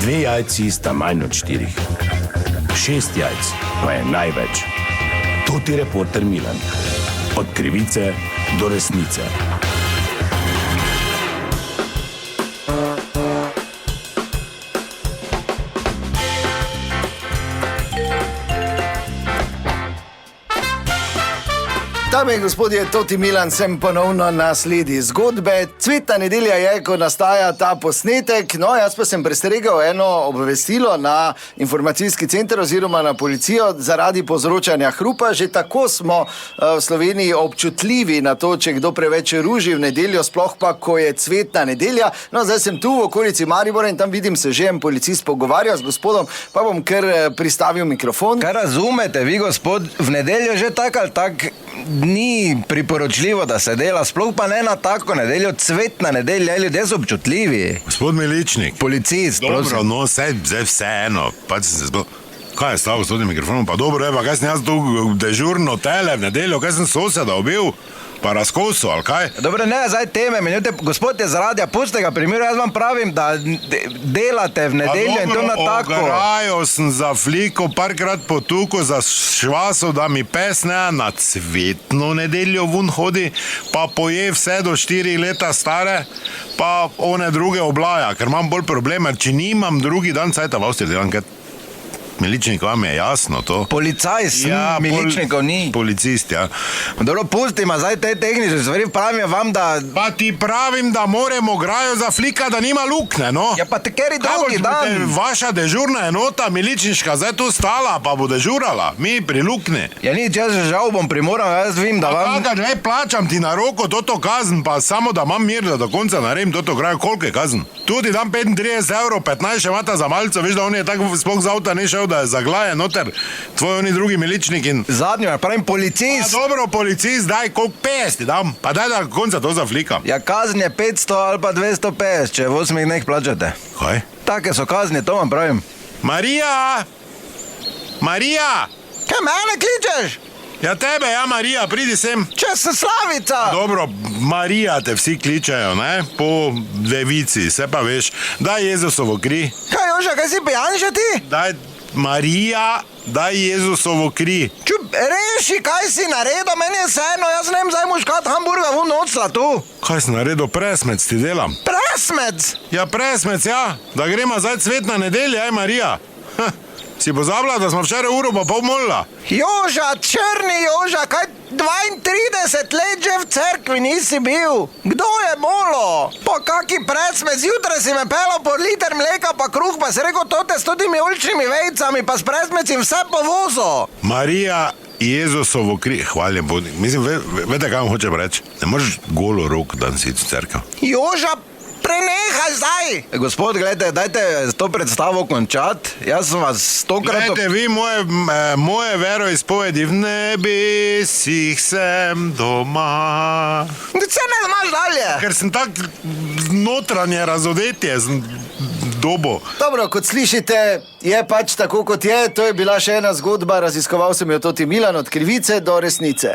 2 jajci sta manj od 4. 6 jajc pa je največ. To ti reporter Milan. Od krivice do resnice. Dame in gospodje, Toti Milan, sem ponovno na sledi zgodbe. Cvetna nedelja je, ko nastaja ta posnetek. No, jaz pa sem prestregel eno obvestilo na informacijski center oziroma na policijo zaradi povzročanja hrupa. Že tako smo v Sloveniji občutljivi na to, če kdo preveč ruži v nedeljo, sploh pa, ko je cvetna nedelja. No, zdaj sem tu v okolici Maribora in tam vidim se že en policist pogovarja z gospodom, pa bom kar pristavil mikrofon. Kaj razumete vi, gospod, v nedeljo že tak ali tak ni priporočljivo, da se dela, sploh pa ne na tako nedeljo, cvetna nedelja, ljudje so občutljivi. Gospod Miličnik. Policist, dobro, prosim. no, zdaj vseeno. Kaj je stalo s tem mikrofonom? Pa dobro, Eva, kaj sem jaz tu dežurno tele v nedeljo, kaj sem soseda ubil? Pa razkosil, ali kaj? Dobro, ne, zdaj teme, minute, gospod je z radija, pustite ga primeru, jaz vam pravim, da delate v nedeljo in to na tako. Ograjo sem za fliko parkrat potuko za švaso, da mi pes ne na cvetno nedeljo vun hodi, pa poje vse do 4 leta stare, pa one druge oblaja, ker imam bolj probleme, če nimam drugi dan cajta v Avstriji delam, ker Miličnik, vam je jasno to? Policaj sem, ja, Miličnikov ni. Policist, ja. Dobro, pustima zdaj te tehnične stvari, pravim vam, da... Pa ti pravim, da moramo grajo za flika, da nima lukne, no. Ja, pa te keri drugi dan. Vaša dežurna enota, Miličniška, zdaj tu stala, pa bo dežurala. Mi pri lukne. Ja, nič, jaz že žal bom primoral, jaz vim, da vam... Pa ne plačam ti na roko toto kazen, pa samo da imam mir, da do konca naredim toto grajo. Koliko je kazen? Tudi dam 35 €, 15 še imata za malco, veš, da on je tako sploh z avta ne šel, da je zaglajen noter, tvoj oni drugi Miličnik in... Zadnjo, pravim, policist. Dobro, policist, daj, koliko 50 dam, pa daj da konca to zaflika. Ja, kazen je 500 ali pa 250, če v 8 dneh plačate. Kaj? Take so kazni, to vam pravim. Marija! Marija! Kaj mene kličeš? Ja tebe, ja Marija, pridi sem. Če sem Slavica! Dobro, Marija te vsi kličejo, ne? Po devici, se pa veš. Daj Jezusovo kri. Kaj, Joža, kaj si pijan že ti? Daj, Marija, daj Jezusovo kri. Reši, kaj si naredil, meni je vseeno, jaz ne vem zdaj muškat hamburga v nocla tu. Kaj si naredil, presmec ti delam? Presmec? Ja, presmec, ja. Da gremo zdaj cvetna nedelja, Marija. Si pozabila, da smo včeraj uro pa pol molila? Joža, črni Joža, kaj 32 let že v cerkvi nisi bil? Kdo je molo? Pa kaki presmec, zjutraj si me pelal po liter mleka pa kruh, pa si rekel tote s totimi oljčnimi vejcami, pa s presmecim vse povozo. Marija, Jezusovo kri, hvaljen bodnik. Mislim, vete, kaj vam hočem reči? Ne moreš golo rok dan si v cerkev. Joža, prenehaj zdaj! Gospod, gledajte, dajte to predstavo končati. Jaz sem vas stokrat... Gledajte, vi moje veroizpovedi v nebesih sem doma. Se ne znaš dalje! Ker sem tak notranje razodetje, sem dobo. Dobro, kot slišite, je pač tako, kot je. To je bila še ena zgodba, raziskoval sem jo Toti Milan, od krivice do resnice.